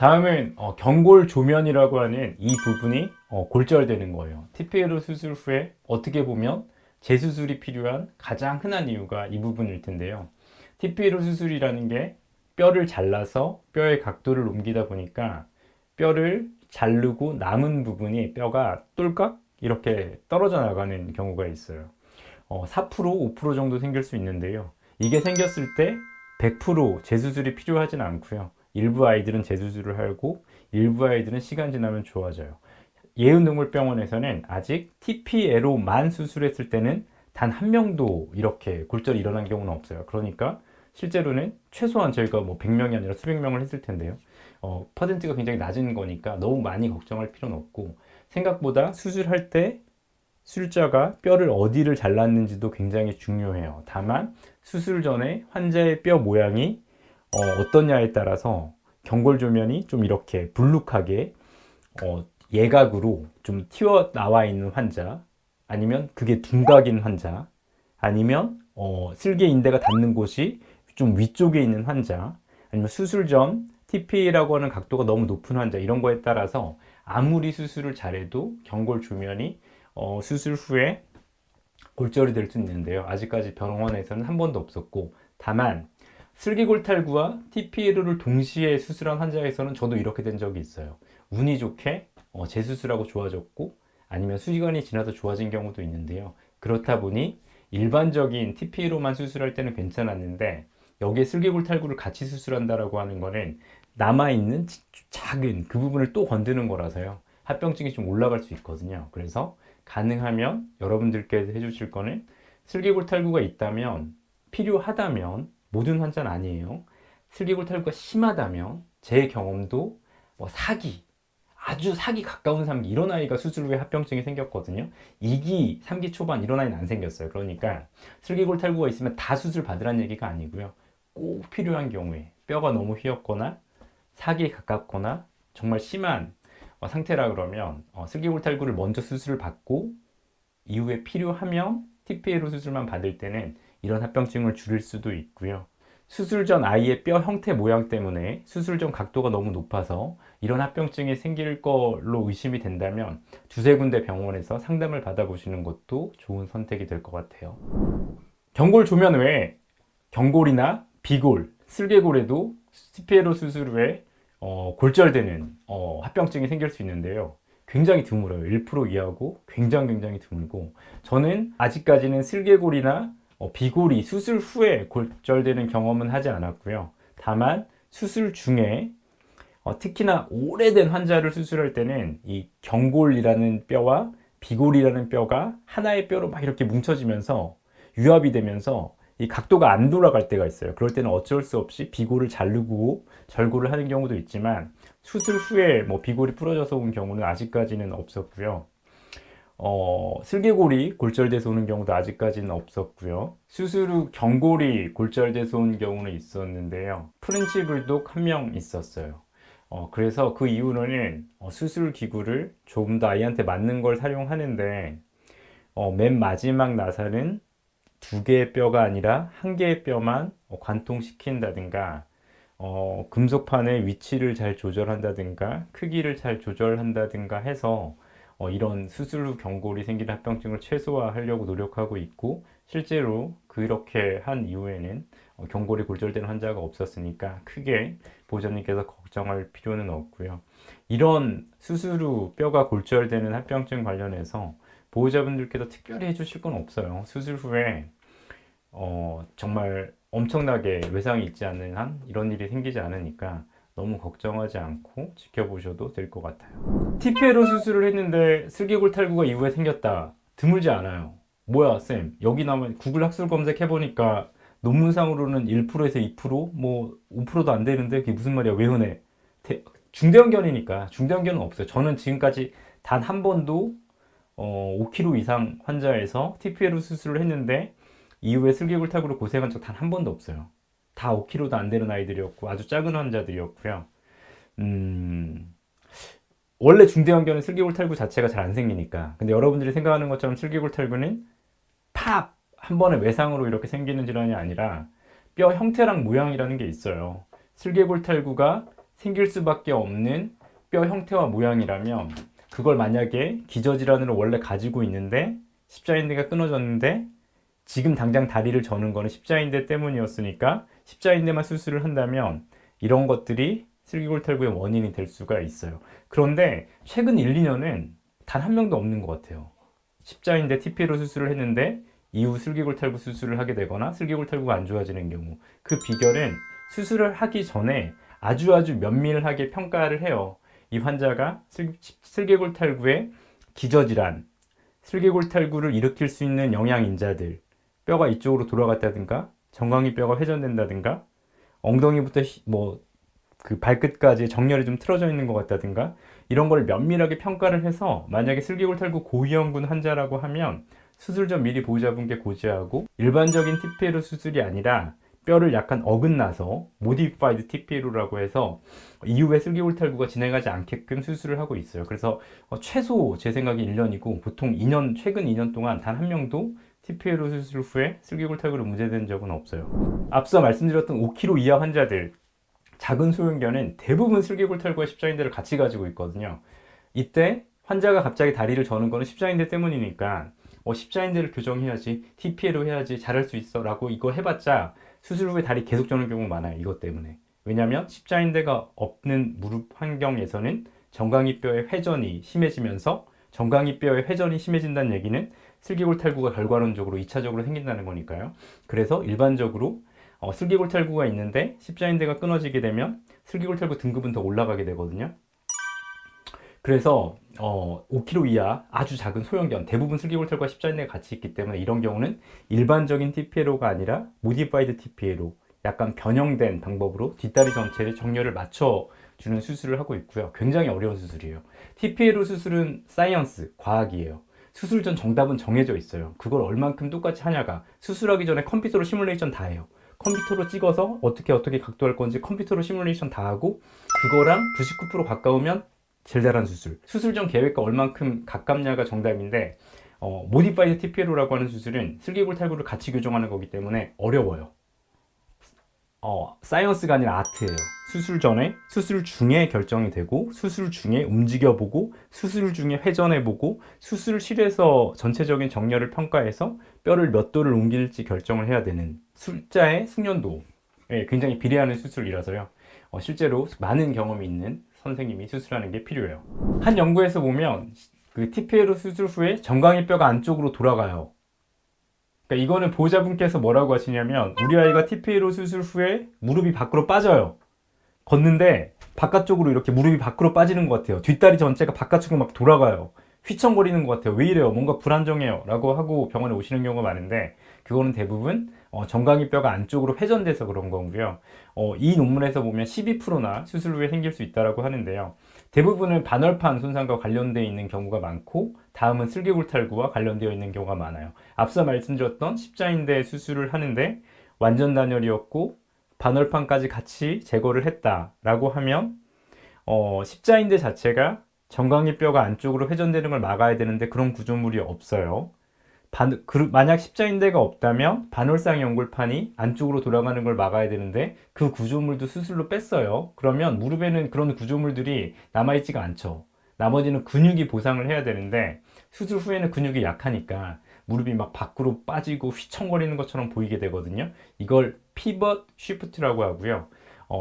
다음은 경골 조면이라고 하는 이 부분이 골절되는 거예요. TPLO 수술 후에 어떻게 보면 재수술이 필요한 가장 흔한 이유가 이 부분일 텐데요. TPLO 수술이라는 게 뼈를 잘라서 뼈의 각도를 옮기다 보니까 뼈를 자르고 남은 부분이 뼈가 똘깍 이렇게 떨어져 나가는 경우가 있어요. 4%, 5% 정도 생길 수 있는데요. 이게 생겼을 때 100% 재수술이 필요하진 않고요. 일부 아이들은 재수술을 하고 일부 아이들은 시간 지나면 좋아져요. 예은동물병원에서는 아직 TPLO만 수술했을 때는 단 한 명도 이렇게 골절이 일어난 경우는 없어요. 그러니까 실제로는 최소한 저희가 뭐 100명이 아니라 수백 명을 했을 텐데요. 퍼센트가 굉장히 낮은 거니까 너무 많이 걱정할 필요는 없고, 생각보다 수술할 때 수술자가 뼈를 어디를 잘랐는지도 굉장히 중요해요. 다만 수술 전에 환자의 뼈 모양이 어떠냐에 따라서 경골조면이 좀 이렇게 불룩하게 예각으로 좀 튀어나와 있는 환자, 아니면 그게 둔각인 환자, 아니면 슬개 인대가 닿는 곳이 좀 위쪽에 있는 환자, 아니면 수술 전 TPA라고 하는 각도가 너무 높은 환자, 이런 거에 따라서 아무리 수술을 잘해도 경골조면이 수술 후에 골절이 될 수 있는데요. 아직까지 병원에서는 한 번도 없었고, 다만 슬기골탈구와 TPLO를 동시에 수술한 환자에서는 저도 이렇게 된 적이 있어요. 운이 좋게 재수술하고 좋아졌고, 아니면 수기간이 지나서 좋아진 경우도 있는데요. 그렇다 보니 일반적인 TPLO만 수술할 때는 괜찮았는데, 여기에 슬기골탈구를 같이 수술한다라고 하는 거는 남아있는 작은 그 부분을 또 건드는 거라서요. 합병증이 좀 올라갈 수 있거든요. 그래서 가능하면 여러분들께서 해주실 거는, 슬기골탈구가 있다면, 필요하다면, 모든 환자는 아니에요. 슬기골탈구가 심하다면, 제 경험도 사기, 아주 사기 가까운 3기, 이런 아이가 수술 후에 합병증이 생겼거든요. 2기, 3기 초반 이런 아이는 안 생겼어요. 그러니까 슬기골탈구가 있으면 다 수술 받으라는 얘기가 아니고요. 꼭 필요한 경우에 뼈가 너무 휘었거나 사기에 가깝거나 정말 심한 상태라 그러면 슬기골탈구를 먼저 수술을 받고 이후에 필요하면 TPLO 수술만 받을 때는 이런 합병증을 줄일 수도 있고요. 수술 전 아이의 뼈 형태 모양 때문에 수술 전 각도가 너무 높아서 이런 합병증이 생길 걸로 의심이 된다면 두세 군데 병원에서 상담을 받아보시는 것도 좋은 선택이 될 것 같아요. 경골 조면 외에 경골이나 비골, 슬개골에도 TPLO 수술 후에 골절되는 합병증이 생길 수 있는데요. 굉장히 드물어요. 1% 이하고 굉장히 드물고, 저는 아직까지는 슬개골이나 비골이 수술 후에 골절되는 경험은 하지 않았고요. 다만 수술 중에 특히나 오래된 환자를 수술할 때는 이 경골이라는 뼈와 비골이라는 뼈가 하나의 뼈로 막 이렇게 뭉쳐지면서 유합이 되면서 이 각도가 안 돌아갈 때가 있어요. 그럴 때는 어쩔 수 없이 비골을 자르고 절골을 하는 경우도 있지만, 수술 후에 뭐 비골이 부러져서 온 경우는 아직까지는 없었고요. 슬개골이 골절돼서 오는 경우도 아직까지는 없었고요. 수술 후 경골이 골절돼서 온 경우는 있었는데요. 프렌치 불독 한 명 있었어요. 그래서 그 이후로는 수술 기구를 조금 더 아이한테 맞는 걸 사용하는데, 맨 마지막 나사는 두 개의 뼈가 아니라 한 개의 뼈만 관통시킨다든가, 금속판의 위치를 잘 조절한다든가, 크기를 잘 조절한다든가 해서 이런 수술 후 경골이 생기는 합병증을 최소화하려고 노력하고 있고, 실제로 그렇게 한 이후에는 경골이 골절된 환자가 없었으니까 크게 보호자님께서 걱정할 필요는 없고요. 이런 수술 후 뼈가 골절되는 합병증 관련해서 보호자분들께서 특별히 해주실 건 없어요. 수술 후에 정말 엄청나게 외상이 있지 않는 한 이런 일이 생기지 않으니까 너무 걱정하지 않고 지켜보셔도 될 것 같아요. TPLO 수술을 했는데 슬개골탈구가 이후에 생겼다. 드물지 않아요. 뭐야 쌤, 여기 나오면 구글 학술 검색해보니까 논문상으로는 1%에서 2%, 뭐 5%도 안 되는데 그게 무슨 말이야, 왜 흔해? 중대형견이니까. 중대형견은 없어요. 저는 지금까지 단 한 번도 5kg 이상 환자에서 TPLO 수술을 했는데 이후에 슬개골탈구로 고생한 적 단 한 번도 없어요. 다 5kg도 안 되는 아이들이었고 아주 작은 환자들이었고요. 원래 중대형견은 슬개골탈구 자체가 잘 안 생기니까. 근데 여러분들이 생각하는 것처럼 슬개골탈구는 팝! 한 번에 외상으로 이렇게 생기는 질환이 아니라 뼈 형태랑 모양이라는 게 있어요. 슬개골탈구가 생길 수밖에 없는 뼈 형태와 모양이라면 그걸 만약에 기저질환으로 원래 가지고 있는데 십자인대가 끊어졌는데 지금 당장 다리를 저는 거는 십자인대 때문이었으니까 십자인대만 수술을 한다면 이런 것들이 슬기골탈구의 원인이 될 수가 있어요. 그런데 최근 1, 2년은 단 한 명도 없는 것 같아요. 십자인대 TPA로 수술을 했는데 이후 슬기골탈구 수술을 하게 되거나 슬기골탈구가 안 좋아지는 경우, 그 비결은 수술을 하기 전에 아주 면밀하게 평가를 해요. 이 환자가 슬개골탈구의 기저질환, 슬개골탈구를 일으킬 수 있는 영양인자들, 뼈가 이쪽으로 돌아갔다든가 정강이 뼈가 회전된다든가 엉덩이부터 그 발끝까지 정렬이 좀 틀어져 있는 것 같다든가 이런 걸 면밀하게 평가를 해서 만약에 슬개골탈구 고위험군 환자라고 하면 수술 전 미리 보호자분께 고지하고 일반적인 TPA로 수술이 아니라 뼈를 약간 어긋나서 모디파이드 TPA로라고 해서 이후에 슬기골탈구가 진행하지 않게끔 수술을 하고 있어요. 그래서 최소 제 생각에 1년이고 보통 최근 2년 동안 단 한 명도 TPA로 수술 후에 슬기골탈구로 문제된 적은 없어요. 앞서 말씀드렸던 5kg 이하 환자들, 작은 소형견은 대부분 슬기골탈구와 십자인대를 같이 가지고 있거든요. 이때 환자가 갑자기 다리를 저는 거는 십자인대 때문이니까 십자인대를 교정해야지, TPA로 해야지, 잘할 수 있어 라고 이거 해봤자 수술 후에 다리 계속 저는 경우가 많아요. 이것 때문에. 왜냐하면 십자인대가 없는 무릎 환경에서는 정강이 뼈의 회전이 심해지면서 정강이 뼈의 회전이 심해진다는 얘기는 슬기골탈구가 결과론적으로 2차적으로 생긴다는 거니까요. 그래서 일반적으로 슬기골탈구가 있는데 십자인대가 끊어지게 되면 슬기골탈구 등급은 더 올라가게 되거든요. 그래서 5kg 이하 아주 작은 소형견, 대부분 슬기골탈과 십자인대가 같이 있기 때문에 이런 경우는 일반적인 TPA로가 아니라 모디파이드 TPA로 약간 변형된 방법으로 뒷다리 전체에 정렬을 맞춰주는 수술을 하고 있고요. 굉장히 어려운 수술이에요. TPA로 수술은 사이언스, 과학이에요. 수술 전 정답은 정해져 있어요. 그걸 얼만큼 똑같이 하냐가 수술하기 전에 컴퓨터로 시뮬레이션 다 해요. 컴퓨터로 찍어서 어떻게 각도할 건지 컴퓨터로 시뮬레이션 다 하고 그거랑 99% 가까우면 제일 잘한 수술 전 계획과 얼만큼 가깝냐가 정답인데 모디파이드 TPA로라고 하는 수술은 슬기골탈구를 같이 교정하는 거기 때문에 어려워요. 사이언스가 아니라 아트예요. 수술 전에, 수술 중에 결정이 되고 수술 중에 움직여보고 수술 중에 회전해보고 수술실에서 전체적인 정렬을 평가해서 뼈를 몇 도를 옮길지 결정을 해야 되는 숫자의 숙련도에 굉장히 비례하는 수술이라서요. 실제로 많은 경험이 있는 선생님이 수술하는 게 필요해요. 한 연구에서 보면 그 TPA로 수술 후에 정강이 뼈가 안쪽으로 돌아가요. 그러니까 이거는 보호자분께서 뭐라고 하시냐면 우리 아이가 TPA로 수술 후에 무릎이 밖으로 빠져요. 걷는데 바깥쪽으로 이렇게 무릎이 밖으로 빠지는 것 같아요. 뒷다리 전체가 바깥쪽으로 막 돌아가요. 휘청거리는 것 같아요. 왜 이래요? 뭔가 불안정해요. 라고 하고 병원에 오시는 경우가 많은데 그거는 대부분 정강이 뼈가 안쪽으로 회전돼서 그런 거고요. 이 논문에서 보면 12%나 수술 후에 생길 수 있다고 하는데요. 대부분은 반월판 손상과 관련되어 있는 경우가 많고 다음은 슬기골탈구와 관련되어 있는 경우가 많아요. 앞서 말씀드렸던 십자인대 수술을 하는데 완전 단열이었고 반월판까지 같이 제거를 했다라고 하면 십자인대 자체가 정강이 뼈가 안쪽으로 회전되는 걸 막아야 되는데 그런 구조물이 없어요. 만약 십자인대가 없다면 반월상 연골판이 안쪽으로 돌아가는 걸 막아야 되는데 그 구조물도 수술로 뺐어요. 그러면 무릎에는 그런 구조물들이 남아있지가 않죠. 나머지는 근육이 보상을 해야 되는데 수술 후에는 근육이 약하니까 무릎이 막 밖으로 빠지고 휘청거리는 것처럼 보이게 되거든요. 이걸 피벗 쉬프트라고 하고요.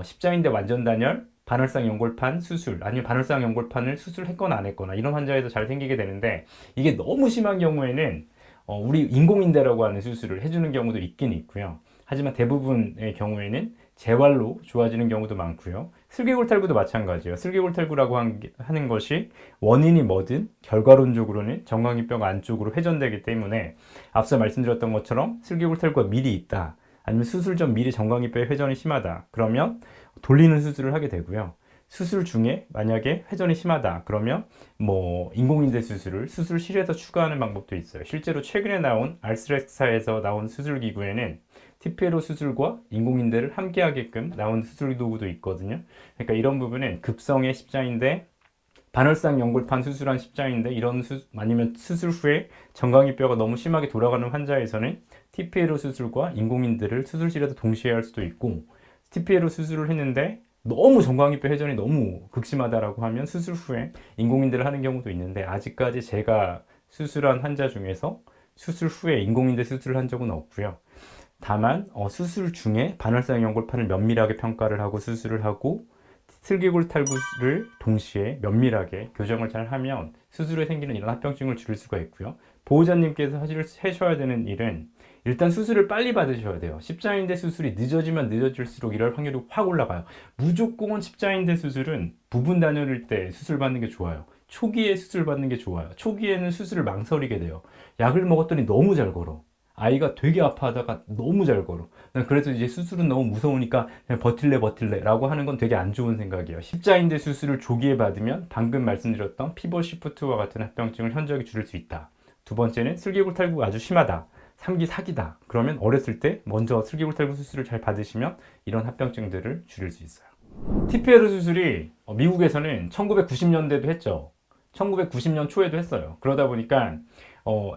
십자인대 완전 단열, 반월상 연골판 수술, 아니면 반월상 연골판을 수술했거나 안 했거나 이런 환자에도 잘 생기게 되는데 이게 너무 심한 경우에는 우리 인공인대라고 하는 수술을 해주는 경우도 있긴 있고요. 하지만 대부분의 경우에는 재활로 좋아지는 경우도 많고요. 슬기골탈구도 마찬가지예요. 슬기골탈구라고 하는 것이 원인이 뭐든 결과론적으로는 정강이 뼈가 안쪽으로 회전되기 때문에 앞서 말씀드렸던 것처럼 슬기골탈구가 미리 있다. 아니면 수술 전 미리 정강이 뼈의 회전이 심하다. 그러면 돌리는 수술을 하게 되고요. 수술 중에 만약에 회전이 심하다 그러면 인공인대 수술을 수술실에서 추가하는 방법도 있어요. 실제로 최근에 나온 알스렉사에서 나온 수술 기구에는 TPA로 수술과 인공인대를 함께 하게끔 나온 수술 도구도 있거든요. 그러니까 이런 부분은 급성의 십자인대, 반월상 연골판 수술한 십자인대 아니면 수술 후에 정강이 뼈가 너무 심하게 돌아가는 환자에서는 TPA로 수술과 인공인대를 수술실에서 동시에 할 수도 있고 TPA로 수술을 했는데 너무 정강이뼈 회전이 너무 극심하다라고 하면 수술 후에 인공인대를 하는 경우도 있는데, 아직까지 제가 수술한 환자 중에서 수술 후에 인공인대 수술을 한 적은 없고요. 다만 수술 중에 반월성 연골판을 면밀하게 평가를 하고 수술을 하고 슬개골 탈구를 동시에 면밀하게 교정을 잘 하면 수술 후에 생기는 이런 합병증을 줄일 수가 있고요. 보호자님께서 하셔야 되는 일은 일단 수술을 빨리 받으셔야 돼요. 십자인대 수술이 늦어지면 늦어질수록 이럴 확률이 확 올라가요. 무조건 십자인대 수술은 부분 단열일 때 수술 받는 게 좋아요. 초기에 수술 받는 게 좋아요. 초기에는 수술을 망설이게 돼요. 약을 먹었더니 너무 잘 걸어. 아이가 되게 아파하다가 너무 잘 걸어. 그래서 이제 수술은 너무 무서우니까 그냥 버틸래 라고 하는 건 되게 안 좋은 생각이에요. 십자인대 수술을 조기에 받으면 방금 말씀드렸던 피벗 시프트와 같은 합병증을 현저하게 줄일 수 있다. 두 번째는 슬개골 탈구가 아주 심하다. 3기 4기다. 그러면 어렸을 때 먼저 슬개골 탈구 수술을 잘 받으시면 이런 합병증들을 줄일 수 있어요. TPLO 수술이 미국에서는 1990년대도 했죠. 1990년 초에도 했어요. 그러다 보니까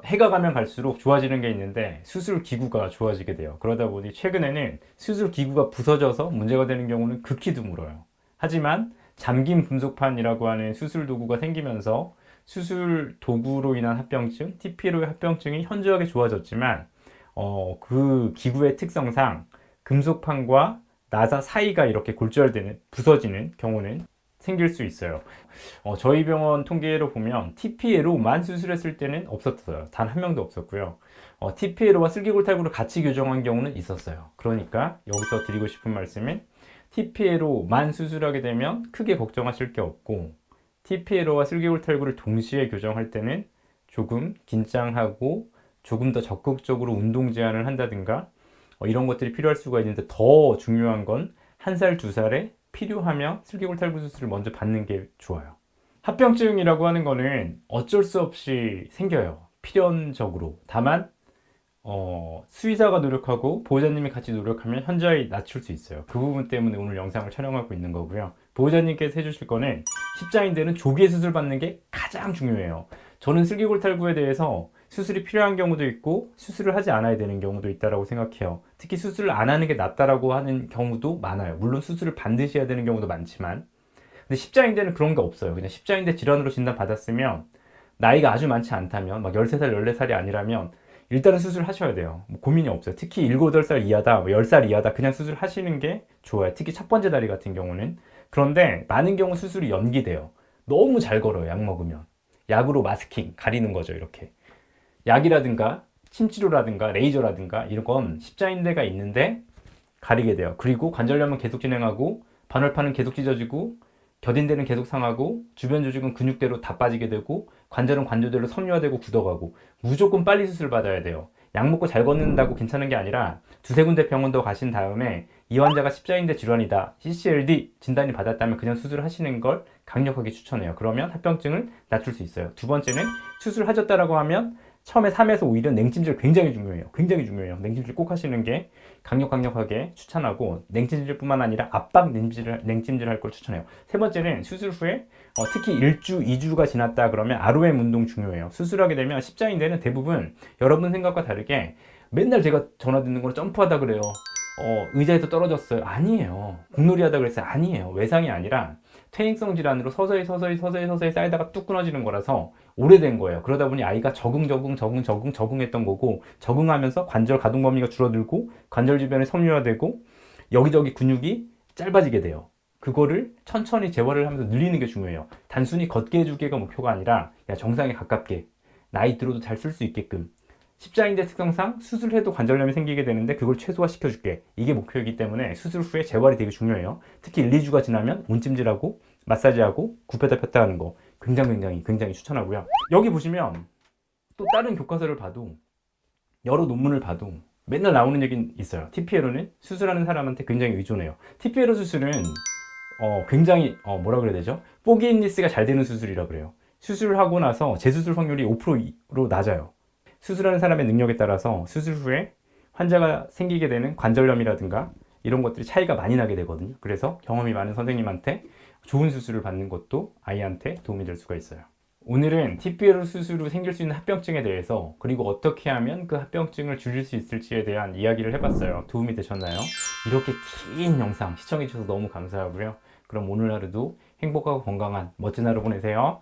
해가 가면 갈수록 좋아지는 게 있는데 수술 기구가 좋아지게 돼요. 그러다 보니 최근에는 수술 기구가 부서져서 문제가 되는 경우는 극히 드물어요. 하지만 잠긴 금속판이라고 하는 수술 도구가 생기면서 수술 도구로 인한 합병증, TPLO의 합병증이 현저하게 좋아졌지만 그 기구의 특성상 금속판과 나사 사이가 이렇게 골절되는, 부서지는 경우는 생길 수 있어요. 저희 병원 통계로 보면 TPLO만 수술했을 때는 없었어요. 단 한 명도 없었고요. TPLO와 슬개골 탈구를 같이 교정한 경우는 있었어요. 그러니까 여기서 드리고 싶은 말씀은 TPLO만 수술하게 되면 크게 걱정하실 게 없고, TPLO와 슬개골 탈구를 동시에 교정할 때는 조금 긴장하고 조금 더 적극적으로 운동 제한을 한다든가 이런 것들이 필요할 수가 있는데, 더 중요한 건 1살, 2살에 필요하면 슬개골 탈구 수술을 먼저 받는 게 좋아요. 합병증이라고 하는 거는 어쩔 수 없이 생겨요. 필연적으로. 다만 수의사가 노력하고 보호자님이 같이 노력하면 현저히 낮출 수 있어요. 그 부분 때문에 오늘 영상을 촬영하고 있는 거고요. 보호자님께서 해주실 거는 십자인대는 조기에 수술 받는 게 가장 중요해요. 저는 슬개골 탈구에 대해서 수술이 필요한 경우도 있고 수술을 하지 않아야 되는 경우도 있다고 생각해요. 특히 수술을 안 하는 게 낫다라고 하는 경우도 많아요. 물론 수술을 반드시 해야 되는 경우도 많지만, 근데 십자인대는 그런 게 없어요. 그냥 십자인대 질환으로 진단 받았으면, 나이가 아주 많지 않다면, 막 13살, 14살이 아니라면 일단은 수술하셔야 돼요. 뭐 고민이 없어요. 특히 7, 8살 이하다, 10살 이하다, 그냥 수술하시는 게 좋아요. 특히 첫 번째 다리 같은 경우는. 그런데 많은 경우 수술이 연기돼요. 너무 잘 걸어요, 약 먹으면. 약으로 마스킹, 가리는 거죠, 이렇게. 약이라든가 침치료라든가 레이저라든가 이런 건 십자인대가 있는데 가리게 돼요. 그리고 관절염은 계속 진행하고 반월판은 계속 찢어지고 겨딘대는 계속 상하고 주변 조직은 근육대로 다 빠지게 되고 관절은 관절대로 섬유화되고 굳어가고, 무조건 빨리 수술 받아야 돼요. 약 먹고 잘 걷는다고 괜찮은 게 아니라 두세 군데 병원 더 가신 다음에 이 환자가 십자인대 질환이다, CCLD 진단이 받았다면 그냥 수술하시는 걸 강력하게 추천해요. 그러면 합병증을 낮출 수 있어요. 두 번째는 수술하셨다라고 하면 처음에 3에서 5일은 냉찜질 굉장히 중요해요. 굉장히 중요해요. 냉찜질 꼭 하시는 게 강력하게 추천하고, 냉찜질뿐만 아니라 압박 냉찜질 할 걸 추천해요. 세 번째는 수술 후에 특히 1주, 2주가 지났다 그러면 ROM 운동 중요해요. 수술하게 되면 십자인대는 대부분 여러분 생각과 다르게 맨날 제가 전화 듣는 걸 점프하다 그래요. 의자에서 떨어졌어요. 아니에요. 공놀이 하다 그랬어요. 아니에요. 외상이 아니라 퇴행성 질환으로 서서히 쌓이다가 뚝 끊어지는 거라서 오래된 거예요. 그러다 보니 아이가 적응했던 거고, 적응하면서 관절 가동 범위가 줄어들고 관절 주변에 섬유화되고 여기저기 근육이 짧아지게 돼요. 그거를 천천히 재활을 하면서 늘리는 게 중요해요. 단순히 걷게 해주기가 목표가 아니라 정상에 가깝게 나이 들어도 잘 쓸 수 있게끔, 십자인대 특성상 수술해도 관절염이 생기게 되는데 그걸 최소화시켜줄게, 이게 목표이기 때문에 수술 후에 재활이 되게 중요해요. 특히 1, 2주가 지나면 온찜질하고 마사지하고 굽혔다 폈다 하는 거 굉장히 추천하고요. 여기 보시면 또 다른 교과서를 봐도, 여러 논문을 봐도 맨날 나오는 얘기는 있어요. TPLO는 수술하는 사람한테 굉장히 의존해요. TPLO 수술은 굉장히 뭐라 그래야 되죠? 포기입니스가 잘 되는 수술이라 그래요. 수술을 하고 나서 재수술 확률이 5%로 낮아요. 수술하는 사람의 능력에 따라서 수술 후에 환자가 생기게 되는 관절염이라든가 이런 것들이 차이가 많이 나게 되거든요. 그래서 경험이 많은 선생님한테 좋은 수술을 받는 것도 아이한테 도움이 될 수가 있어요. 오늘은 TPLO 수술 후 생길 수 있는 합병증에 대해서, 그리고 어떻게 하면 그 합병증을 줄일 수 있을지에 대한 이야기를 해봤어요. 도움이 되셨나요? 이렇게 긴 영상 시청해주셔서 너무 감사하고요. 그럼 오늘 하루도 행복하고 건강한 멋진 하루 보내세요.